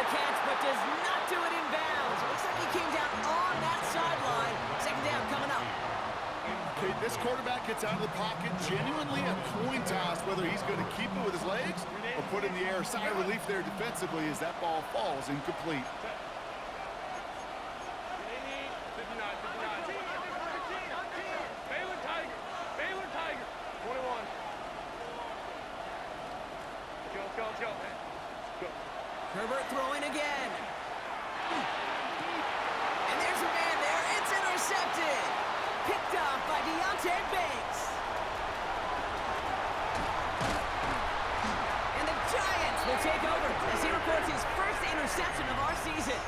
the catch, but does not do it in bounds. Looks like he came down on that sideline. Second down coming up. Okay, this quarterback gets out of the pocket, genuinely a coin toss whether he's going to keep it with his legs or put it in the air. Sigh of relief there defensively as that ball falls incomplete. Herbert throwing again. And there's a man there. It's intercepted. Picked off by Deontay Banks. And the Giants will take over as he records his first interception of our season.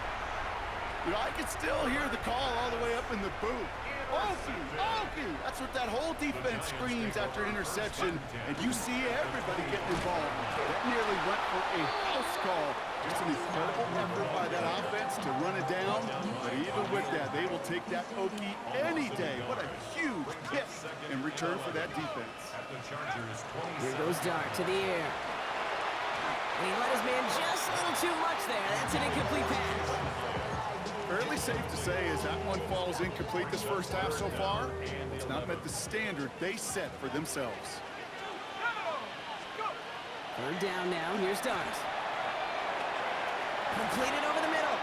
You know, I can still hear the call all the way up in the booth. Okie, Okie! That's what that whole defense screams after an interception, and you see everybody getting involved. That nearly went for a house call. Just an incredible effort by that offense to run it down, but even with that, they will take that Okie any day. What a huge hit in return for that defense. Here goes Dart to the air. And he let his man just a little too much there. That's an incomplete pass. Fairly safe to say as that one falls incomplete this first half so far, it's not met the standard they set for themselves. Third down now. Here's Dart. Completed over the middle.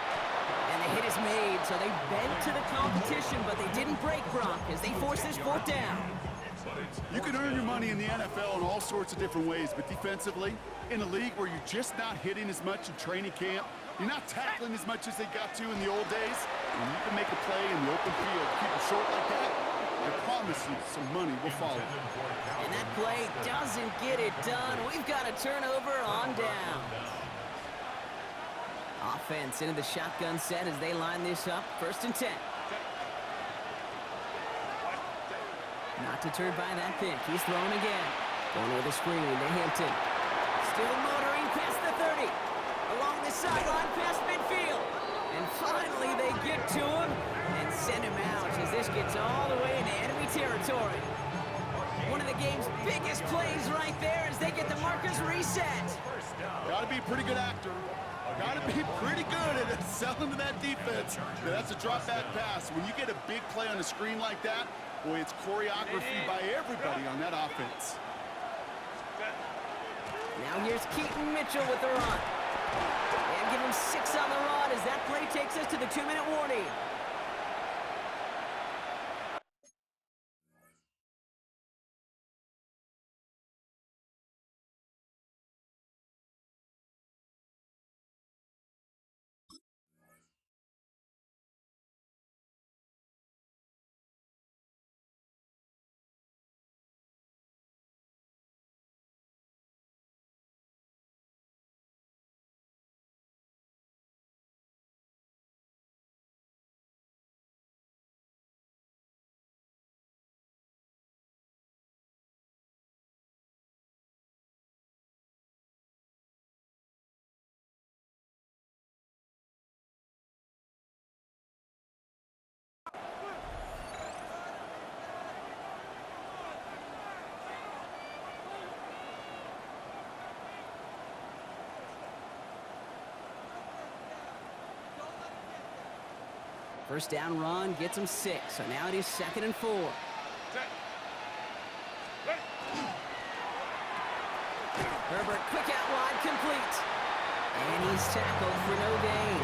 And the hit is made, so they bent to the competition, but they didn't break Gronk as they force this fourth down. You can earn your money in the NFL in all sorts of different ways, but defensively, in a league where you're just not hitting as much in training camp, you're not tackling as much as they got to in the old days, when you can make a play in the open field, keep it short like that, I promise you some money will follow. And that play doesn't get it done. We've got a turnover on down. Offense into the shotgun set as they line this up. 1st and 10. Not deterred by that pick. He's throwing again. Going with a screen to Hampton. Still motoring past the 30. Along the sideline past midfield. And finally they get to him and send him out as this gets all the way into enemy territory. One of the game's biggest plays right there as they get the markers reset. Got to be a pretty good actor. Got to be pretty good at selling to that defense. Now, that's a drop back pass. When you get a big play on the screen like that, boy, it's choreography by everybody on that offense. Now here's Keaton Mitchell with the run. And give him 6 on the run as that play takes us to the 2-minute warning. First down run gets him 6, so now it is 2nd and 4. Herbert quick out wide, complete. And he's tackled for no gain.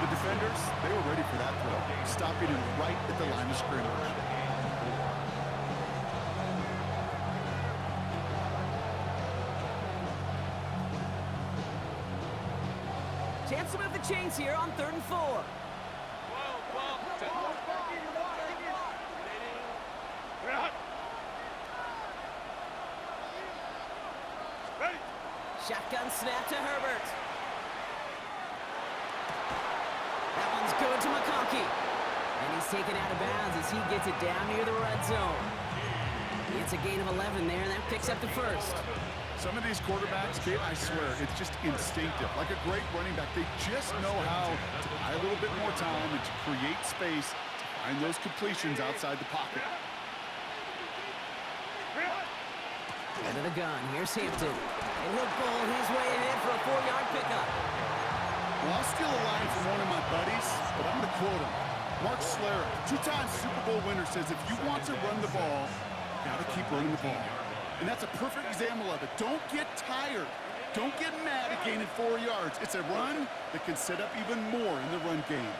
The defenders, they were ready for that throw, stopping him right at the line of scrimmage. Chance to move the chains here on 3rd and 4. Shotgun snap to Herbert. That one's good to McConkey. And he's taken out of bounds as he gets it down near the red zone. It's a gain of 11 there, and that picks up the 1st. Some of these quarterbacks, Kate, I swear, it's just instinctive. Like a great running back, they just know how to buy a little bit more time and to create space to find those completions outside the pocket. Into the gun. Here's Hampton. And he'll pull his way ahead for a 4-yard pickup. Well, I'll steal a line from one of my buddies, but I'm going to quote him. Mark Schlereth, two-time Super Bowl winner, says if you want to run the ball, you got to keep running the ball. And that's a perfect example of it. Don't get tired. Don't get mad at gaining 4 yards. It's a run that can set up even more in the run game.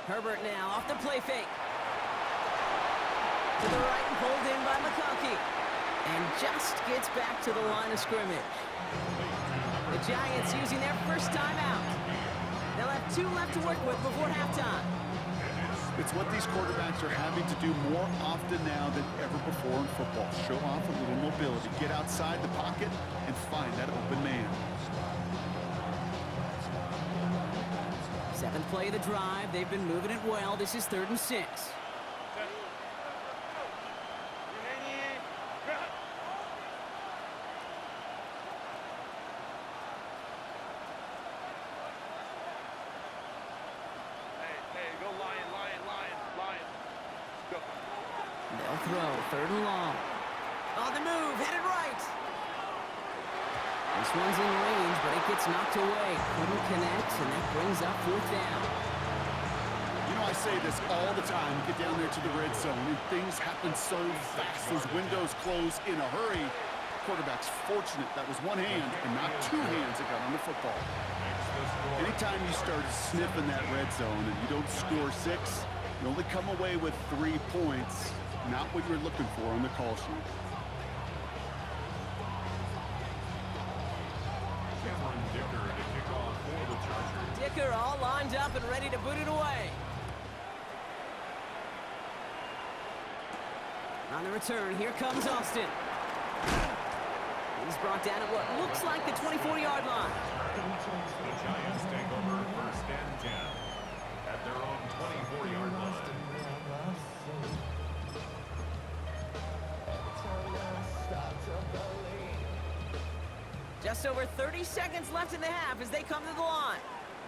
Herbert now off the play fake. To the right and pulled in by McConkey. And just gets back to the line of scrimmage. The Giants using their first timeout. They'll have 2 left to work with before halftime. It's what these quarterbacks are having to do more often now than ever before in football. Show off a little mobility. Get outside the pocket and find that open man. 7th play of the drive. They've been moving it well. This is 3rd and 6. They'll throw 3rd and long. On the move, headed right. This one's in range, but it gets knocked away. Couldn't connect, and that brings up 4th down. You know, I say this all the time. You get down there to the red zone, and things happen so fast. Those windows close in a hurry. Quarterback's fortunate that was one hand and not 2 hands that got on the football. Anytime you start sniffing that red zone and you don't score 6, you only come away with 3 points. Not what you're looking for on the call sheet. Dicker all lined up and ready to boot it away. On the return, here comes Austin. He's brought down at what looks like the 24-yard line. The Giants take over 1st and 10 at their own 24-yard line. Just over 30 seconds left in the half as they come to the line.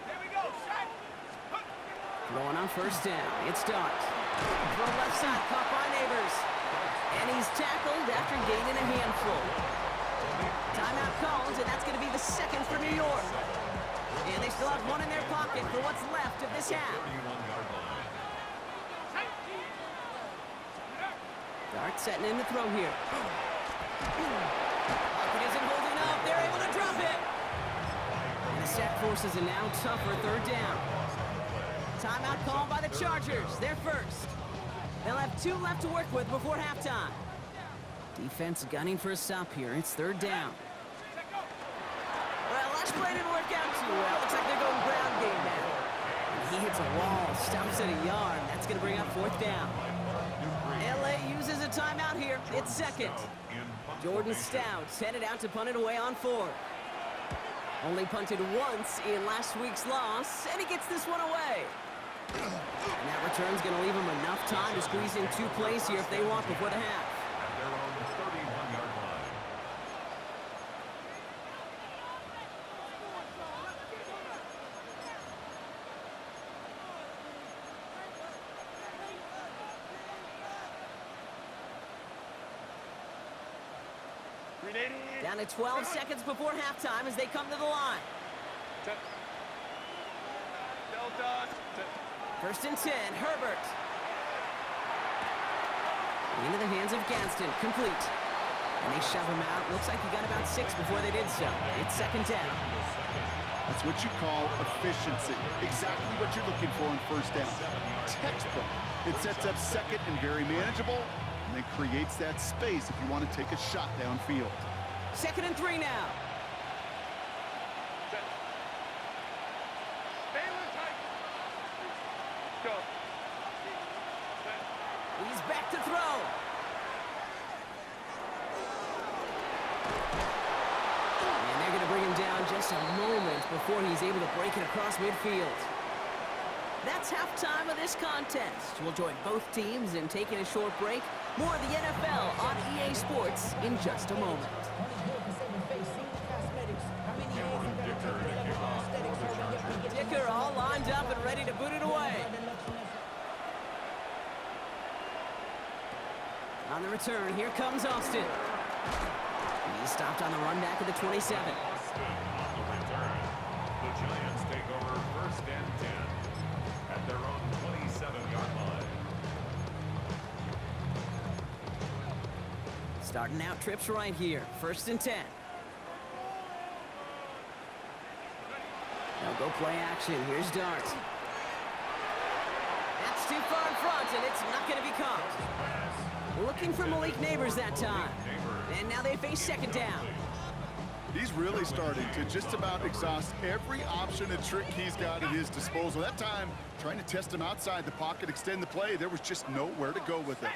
There we go, shot. Throwing on 1st down. It's Dart. Throw left side, caught by Neighbors. And he's tackled after gaining a handful. Timeout called, and that's going to be the 2nd for New York. And they still have 1 in their pocket for what's left of this half. Dart setting in the throw here. Pocket isn't holding up. They're able to drop it. And the set forces a now tougher 3rd down. Timeout called by the Chargers. They're first. They'll have 2 left to work with before halftime. Defense gunning for a stop here. It's 3rd down. Well, last play didn't work out too well. Looks like they're going ground game now. And he hits a wall, stops at a yard. That's going to bring up 4th down. LA uses a timeout here. It's 2nd. Jordan Stout's headed out to punt it away on 4th. Only punted once in last week's loss, and he gets this one away. And that return's going to leave him enough time to squeeze in 2 plays here if they want before the half. At their own 31-yard line. Down to 12 seconds before halftime as they come to the line. 1st and 10, Herbert. Into the hands of Gadsden, complete. And they shove him out. Looks like he got about 6 before they did so. It's 2nd down. That's what you call efficiency. Exactly what you're looking for on 1st down. Textbook. It sets up 2nd and very manageable, and then creates that space if you want to take a shot downfield. 2nd and 3 now. He's back to throw. And they're going to bring him down just a moment before he's able to break it across midfield. That's halftime of this contest. We'll join both teams in taking a short break. More of the NFL on EA Sports in just a moment. Dicker all lined up and ready to boot it away. On the return, here comes Austin. He's stopped on the run back at the 27. On the return, the Giants take over first and 10 at their own 27-yard line. Starting out trips right here. First and 10. Now go play action. Here's Dart. That's too far in front, and it's not going to be caught. Looking for Malik Neighbors that time. And now they face second down. He's really starting to just about exhaust every option and trick he's got at his disposal. That time, trying to test him outside the pocket, extend the play, there was just nowhere to go with it.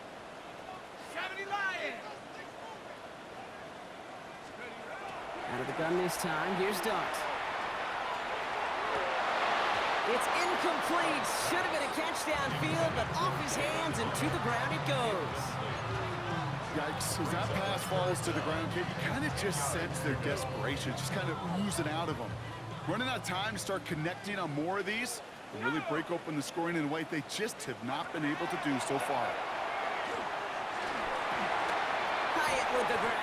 Out of the gun this time, here's Dart. It's incomplete. Should have been a catch downfield, but off his hands and to the ground it goes. Yikes, as that pass falls to the ground, kid, you kind of just sense their desperation, just kind of oozing out of them. Running out of time to start connecting on more of these and really break open the scoring in a way they just have not been able to do so far. Hyatt with the grab.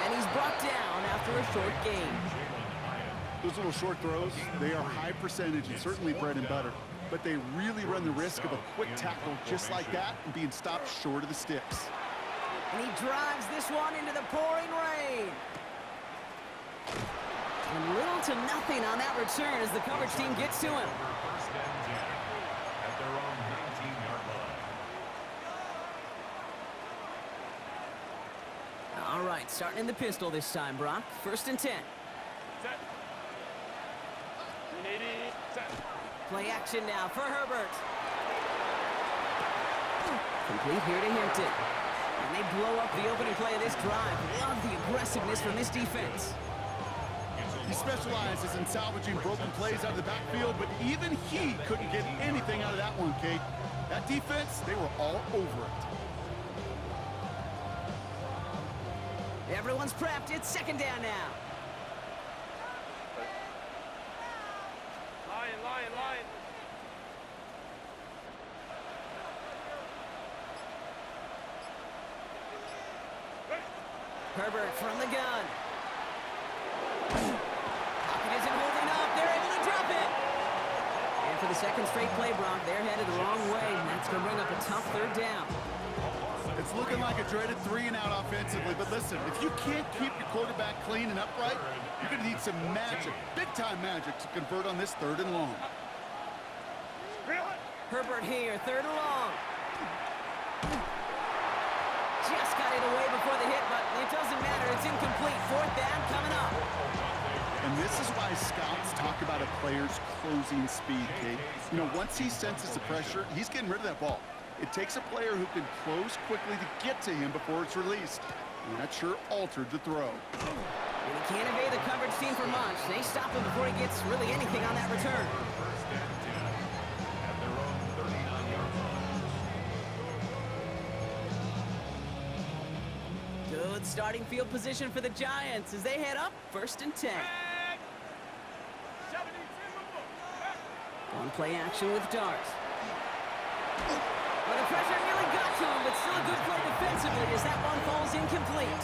And he's brought down after a short gain. Those little short throws, they are high percentage and certainly bread and butter, but they really run the risk of a quick tackle just like that and being stopped short of the sticks. And he drives this one into the pouring rain. And little to nothing on that return as the coverage team gets to him. First and 10 at their own 19-yard line. All right, starting in the pistol this time, Brock. First and 10. Set. Set. Play action now for Herbert. Complete here to Hampton. And they blow up the opening play of this drive. Love the aggressiveness from this defense. He specializes in salvaging broken plays out of the backfield, but even he couldn't get anything out of that one, Kate. That defense, they were all over it. Everyone's prepped. It's second down now. Lion. Herbert from the gun. Pocket isn't holding up. They're able to drop it. And for the second straight play, Brock, they're headed the wrong way, and that's going to bring up a tough third down. It's looking like a dreaded 3-and-out offensively, but listen, if you can't keep your quarterback clean and upright, you're going to need some magic, big-time magic, to convert on this third and long. Herbert here, third and long. Just got it away before the hit, but it doesn't matter. It's incomplete. Fourth down coming up. And this is why scouts talk about a player's closing speed, Kate. You know, once he senses the pressure, he's getting rid of that ball. It takes a player who can close quickly to get to him before it's released. And that sure altered the throw. And he can't evade the coverage team for much. They stop him before he gets really anything on that return. First and 10 at their own 39-yard line. Good starting field position for the Giants as they head up first and 10. On play action with Dart. Well, the pressure nearly got to him, but still a good play defensively as that one falls incomplete.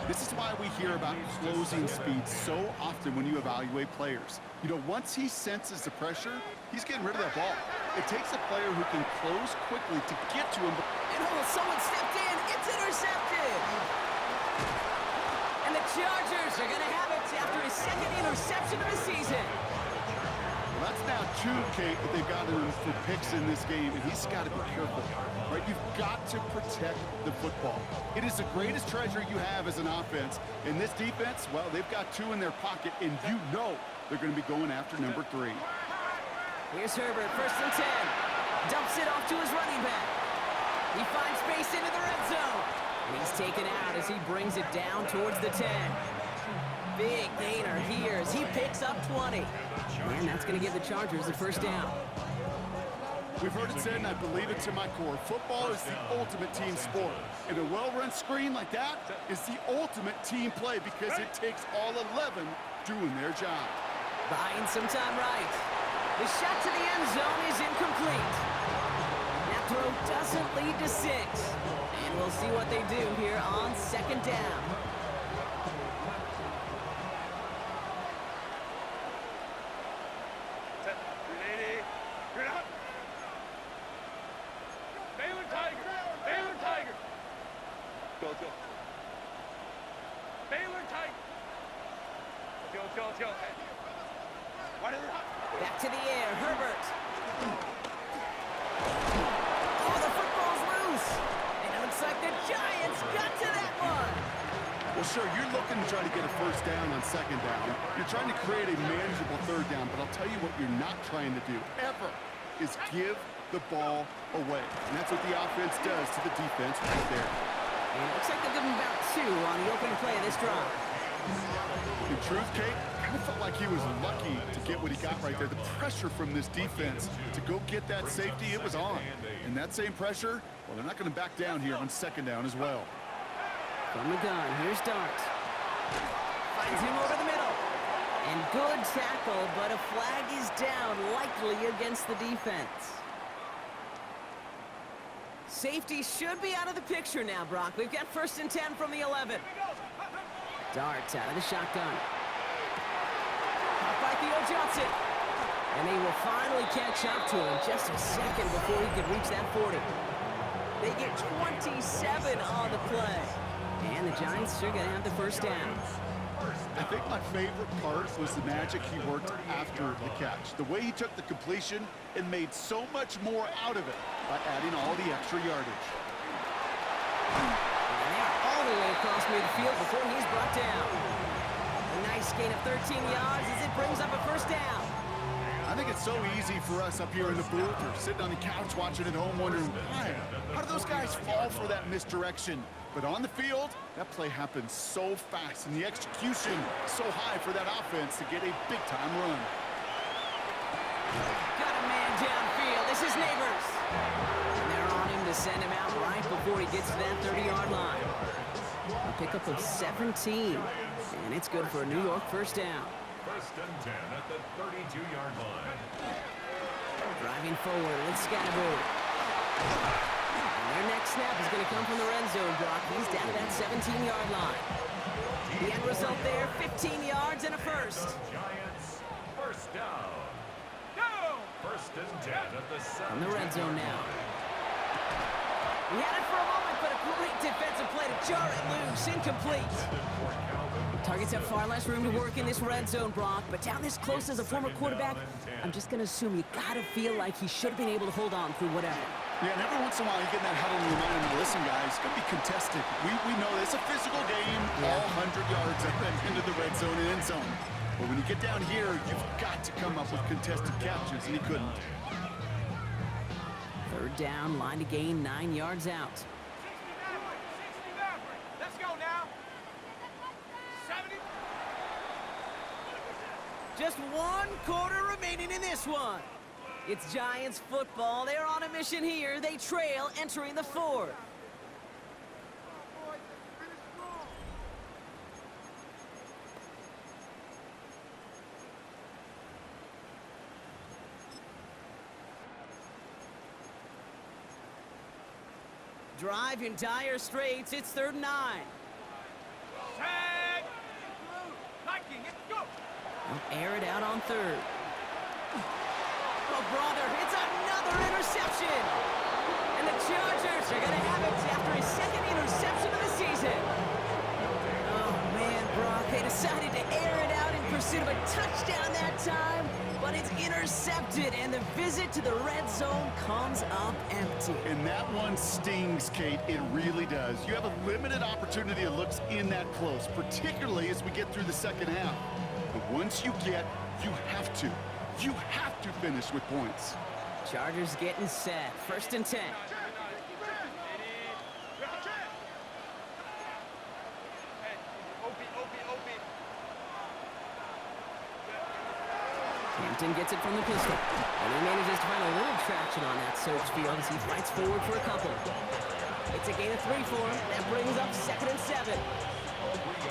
This is why we hear about closing speed so often when you evaluate players. You know, once he senses the pressure, he's getting rid of that ball. It takes a player who can close quickly to get to him. And someone stepped in. It's intercepted. And the Chargers are going to have it after his second interception of the season. Well, that's now 2, Kate, that they've gotten him for picks in this game, and he's got to be careful. Right? You've got to protect the football. It is the greatest treasure you have as an offense. In this defense, well, they've got 2 in their pocket, and you know they're going to be going after number 3. Here's Herbert, first and 10. Dumps it off to his running back. He finds space into the red zone. And he's taken out as he brings it down towards the 10. Big gainer here as he picks up 20. And that's going to give the Chargers the first down. We've heard it said, and I believe it to my core, football is the ultimate team sport. And a well-run screen like that is the ultimate team play because it takes all 11 doing their job. Buying some time right. The shot to the end zone is incomplete. That throw doesn't lead to 6. And we'll see what they do here on second down. Back to the air, Herbert. Oh, the football's loose. And it looks like the Giants got to that one. Well, sure, you're looking to try to get a first down on second down. You're trying to create a manageable third down, but I'll tell you what you're not trying to do, ever, is give the ball away. And that's what the offense does to the defense right there. And it looks like they'll give him about 2 on the opening play of this drive. In truth, Kate, kind of felt like he was lucky to get what he got right there. The pressure from this defense to go get that safety, it was on. And that same pressure, well, they're not going to back down here on second down as well. From the gun, here's Dart. Finds him over the middle. And good tackle, but a flag is down, likely against the defense. Safety should be out of the picture now, Brock. We've got 1st and 10 from the 11. Dart out of the shotgun. Caught by Theo Johnson. And they will finally catch up to him just a second before he could reach that 40. They get 27 on the play. And the Giants are going to have the first down. I think my favorite part was the magic he worked after the catch. The way he took the completion and made so much more out of it by adding all the extra yardage. And they're all the way across midfield before he's brought down. A nice gain of 13 yards as it brings up a first down. I think it's so easy for us up here in the booth or sitting on the couch watching at home wondering, why? How do those guys fall for that misdirection? But on the field, that play happens so fast, and the execution so high for that offense to get a big-time run. Got a man downfield. This is Neighbors. And they're on him to send him out right before he gets to that 30-yard line. A pickup of 17, and it's good for a New York first down. 1st and 10 at the 32-yard line. Driving forward with Scatterboard. Their next snap is going to come from the red zone, Brock. He's down to that 17-yard line. The end result there, 15 yards and a first. Giants, first down. 1st and 10 at the 7. On the red zone now. He had it for a moment, but a great defensive play to jar it loose. Incomplete. Targets have far less room to work in this red zone, Brock. But down this close as a former quarterback, I'm just going to assume you got to feel like he should have been able to hold on through whatever. Yeah, and every once in a while you get in that huddle and you remind them, listen, guys, it's going to be contested. We know it's a physical game, all 100 yards up and into the red zone and end zone. But when you get down here, you've got to come up with contested catches, and he couldn't. 3rd down, line to gain, 9 yards out. Let's go now. 70. Just 1 quarter remaining in this one. It's Giants football. They're on a mission here. They trail entering the 4th. Drive in dire straits. It's 3rd and 9. Tag. Hiking. Let's go. They'll air it out on 3rd. Oh, brother, it's another interception. And the Chargers are going to have it after his 2nd interception of the season. Oh, man, Brock, they decided to air it out in pursuit of a touchdown that time, but it's intercepted, and the visit to the red zone comes up empty. And that one stings, Kate. It really does. You have a limited opportunity that looks in that close, particularly as we get through the second half. But once you get, you have to finish with points. Chargers getting set. 1st and 10. Hampton gets it from the pistol. And he manages to find a little traction on that search field as he fights forward for a couple. It's a gain of 3 for him. That brings up 2nd and 7.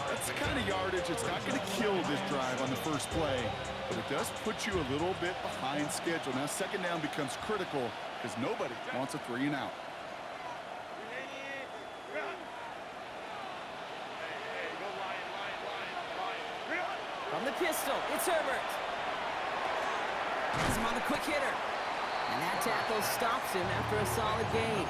That's the kind of yardage that's not going to kill this drive on the first play, but it does put you a little bit behind schedule. Now 2nd down becomes critical because nobody wants a 3 and out. From the pistol, it's Herbert. Has him on the quick hitter. And that tackle stops him after a solid gain.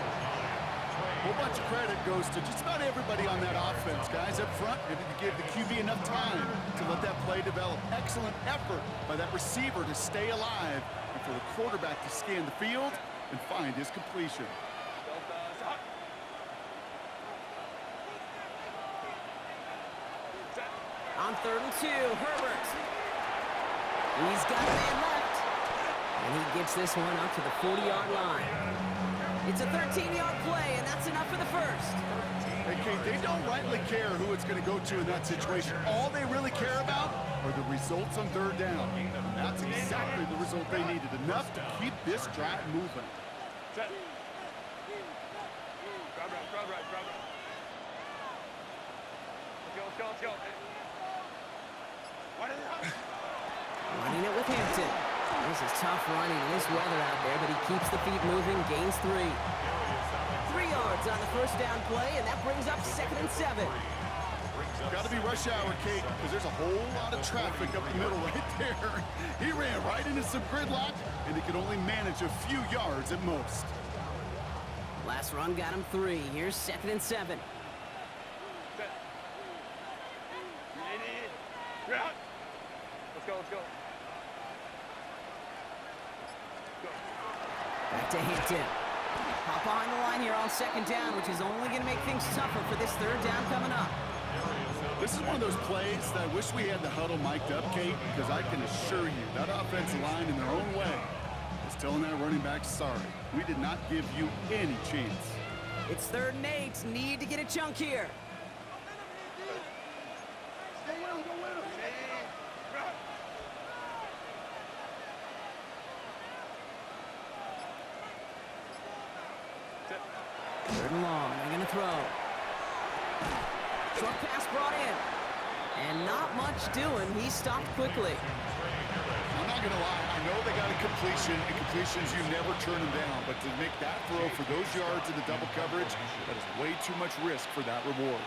whole bunch of credit goes to just about everybody on that offense. Guys up front, maybe to give the QB enough time to let that play develop. Excellent effort by that receiver to stay alive and for the quarterback to scan the field and find his completion. On 3rd and 2, Herbert. He's got a man left. And he gets this one up to the 40-yard line. It's a 13-yard play, and that's enough for the first. Hey, Kate, they don't rightly care who it's going to go to in that situation. All they really care about are the results on 3rd down. And that's exactly the result they needed. Enough to keep this drive moving. Set. Grab right. Let's go. Running it with Hampton. This is tough running in this weather out there, but he keeps the feet moving, gains 3. 3 yards on the first down play, and that brings up 2nd and 7. Got to be rush hour, Kate, because there's a whole lot of traffic up the middle right there. He ran right into some gridlock, and he could only manage a few yards at most. Last run got him 3. Here's 2nd and 7. Let's go. Back to Hampton. Hop behind the line here on 2nd down, which is only going to make things tougher for this 3rd down coming up. This is one of those plays that I wish we had the huddle mic'd up, Kate, because I can assure you that offensive line in their own way is telling that running back, sorry, we did not give you any chance. It's 3rd and 8. Need to get a chunk here. Third and long. They're going to throw. Short pass brought in. And not much doing. He stopped quickly. I'm not going to lie. I know they got a completion, and completions, you never turn them down. But to make that throw for those yards in the double coverage, that is way too much risk for that reward.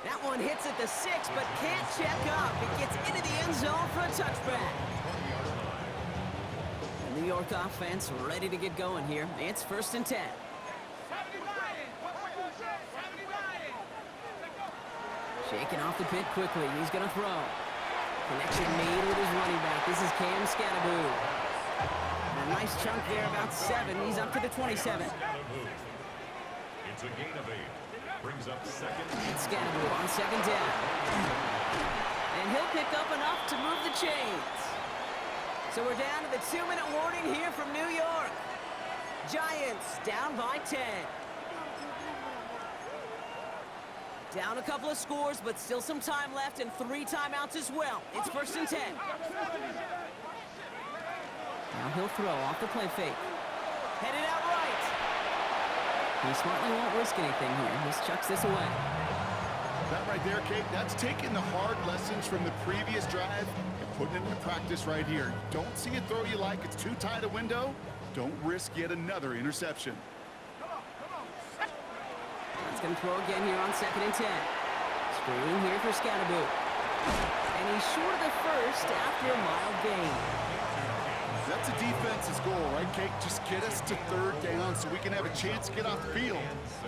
That one hits at the 6, but can't check up. It gets into the end zone for a touchback. The New York offense ready to get going here. It's 1st and 10. Shaking off the pit quickly. He's going to throw. Connection made with his running back. This is Cam Scattaboo. A nice chunk there, about 7. He's up to the 27. It's a gain of 8. Brings up 2nd. It's Scattaboo on 2nd down. And he'll pick up enough to move the chains. So we're down to the 2-minute warning here from New York. Giants down by 10. Down a couple of scores, but still some time left and 3 timeouts as well. It's 1st and 10. Now he'll throw off the play fake. Headed out right. He smartly won't risk anything here. Just chucks this away. That right there, Kate, that's taking the hard lessons from the previous drive and putting it into practice right here. You don't see a throw you like. It's too tight a window. Don't risk yet another interception. He's going to throw again here on 2nd and 10. Screen here for Scattaboo. And he's short of the first after a mild gain. That's a defense's goal, right, Kate? Just get us to 3rd down so we can have a chance to get off the field.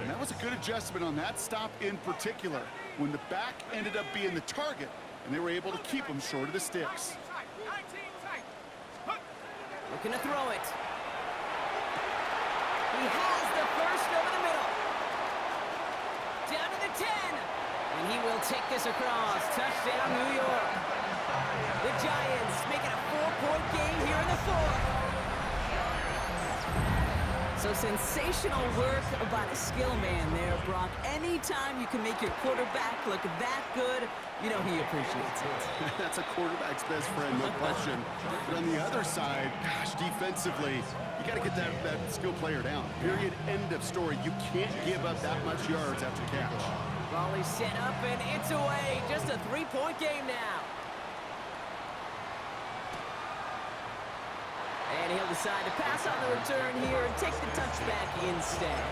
And that was a good adjustment on that stop in particular, when the back ended up being the target, and they were able to keep him short of the sticks. Looking to throw it. He has the first over the middle. Down to the 10. And he will take this across. Touchdown, New York. The Giants making a 4-point game here in the 4th. So sensational work by the skill man there, Brock. Anytime you can make your quarterback look that good, you know he appreciates it. That's a quarterback's best friend, no question. But on the other side, gosh, defensively, you got to get that skill player down. Period, end of story. You can't give up that much yards after catch. Volley set up, and it's away. Just a 3-point game now. And he'll decide to pass on the return here and take the touchback instead.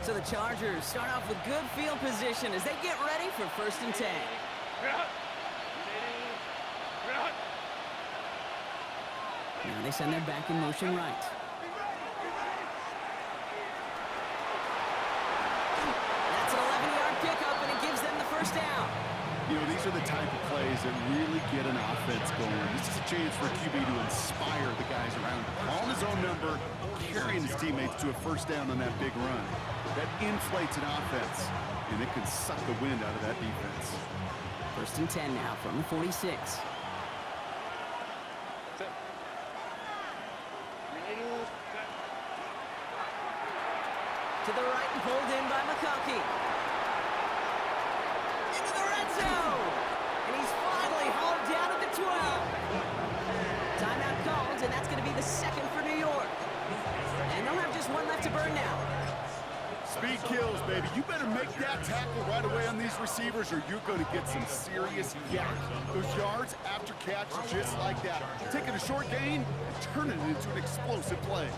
So the Chargers start off with good field position as they get ready for 1st and 10. Now they send their back in motion right. That's an 11-yard pickup, and it gives them the 1st down. You know, these are the type of plays that really get an offense going. This is a chance for QB to inspire the guys around him. Calling his own number, carrying his teammates to a 1st down on that big run. That inflates an offense, and it can suck the wind out of that defense. 1st and 10 now from the 46. To the right and pulled in by McConkey. Into the red zone. And he's finally hauled down at the 12. Timeout called, and that's going to be the 2nd for New York. And they'll have just one left to burn now. Speed kills, baby. You better make that tackle right away on these receivers or you're going to get some serious yak. Those yards after catch just like that. Taking a short gain and turning it into an explosive play.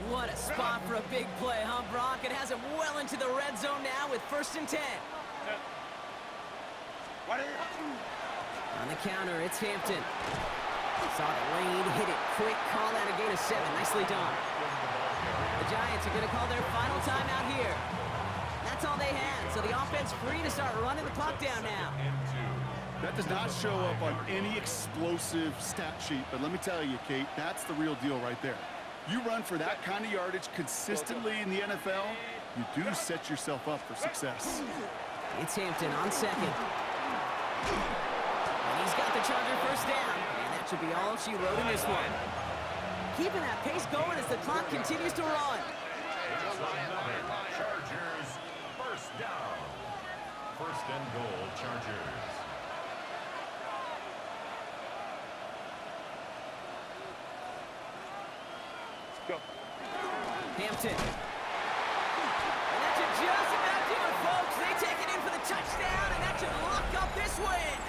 What a spot for a big play, huh, Brock? It has him well into the red zone now with 1st and 10. On the counter, it's Hampton. Saw the lane, hit it quick, call out a gain of 7. Nicely done. The Giants are going to call their final timeout here. That's all they had, so the offense free to start running the clock down now. That does not show up on any explosive stat sheet, but let me tell you, Kate, that's the real deal right there. You run for that kind of yardage consistently in the NFL, you do set yourself up for success. It's Hampton on 2nd. And he's got the Charger 1st down, and that should be all she wrote in this one. Keeping that pace going as the clock continues to run. Chargers, 1st down. 1st and goal, Chargers. Go. Hampton. And that should just about do it, folks. They take it in for the touchdown, and that should lock up this win.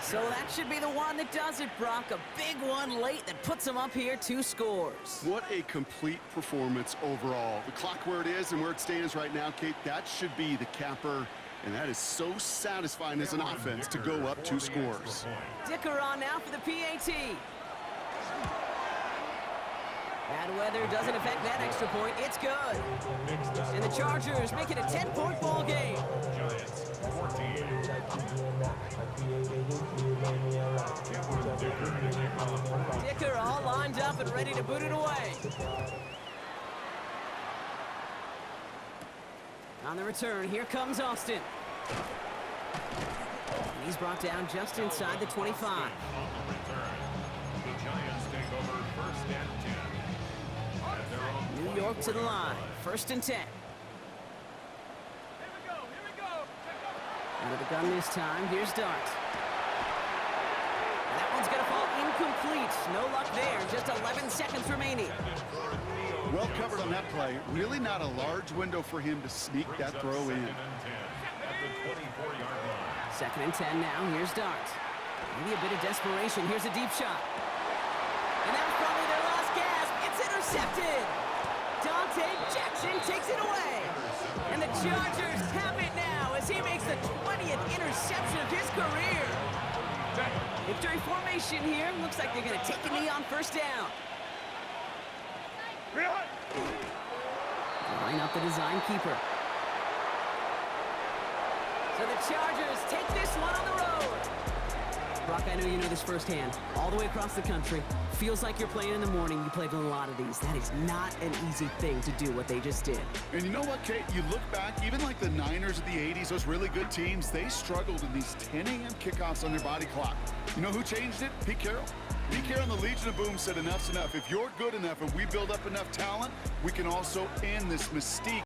So that should be the one that does it, Brock. A big one late that puts them up here 2 scores. What a complete performance overall. The clock where it is and where it stands right now, Kate, that should be the capper. And that is so satisfying as an offense to go up 2 scores. Dicker on now for the PAT. Bad weather doesn't affect that extra point. It's good. And the Chargers make it a 10-point ball game. Giants, 14. Dicker all lined up and ready to boot it away. On the return, here comes Austin. And he's brought down just inside the 25. On the return, the Giants take over 1st and 10. At their own New York to the line, 1st and 10. Out of the gun this time, here's Dart. And that one's going to fall incomplete. No luck there, just 11 seconds remaining. Well covered on that play. Really not a large window for him to sneak that throw in. 2nd and 10 now, here's Dart. Maybe a bit of desperation, here's a deep shot. And that was probably their last gasp. It's intercepted. Dante Jackson takes it away. And the Chargers have it now as he makes the 20th interception of his career. Victory formation here. Looks like they're going to take a knee on 1st down. Line up the design keeper. So the Chargers take this one on the road. Brock, I know you know this firsthand. All the way across the country. Feels like you're playing in the morning. You played a lot of these. That is not an easy thing to do what they just did. And you know what, Kate? You look back, even like the Niners of the 80s, those really good teams, they struggled in these 10 a.m. kickoffs on their body clock. You know who changed it? Pete Carroll. Pete Carroll and the Legion of Boom said enough's enough. If you're good enough and we build up enough talent, we can also end this mystique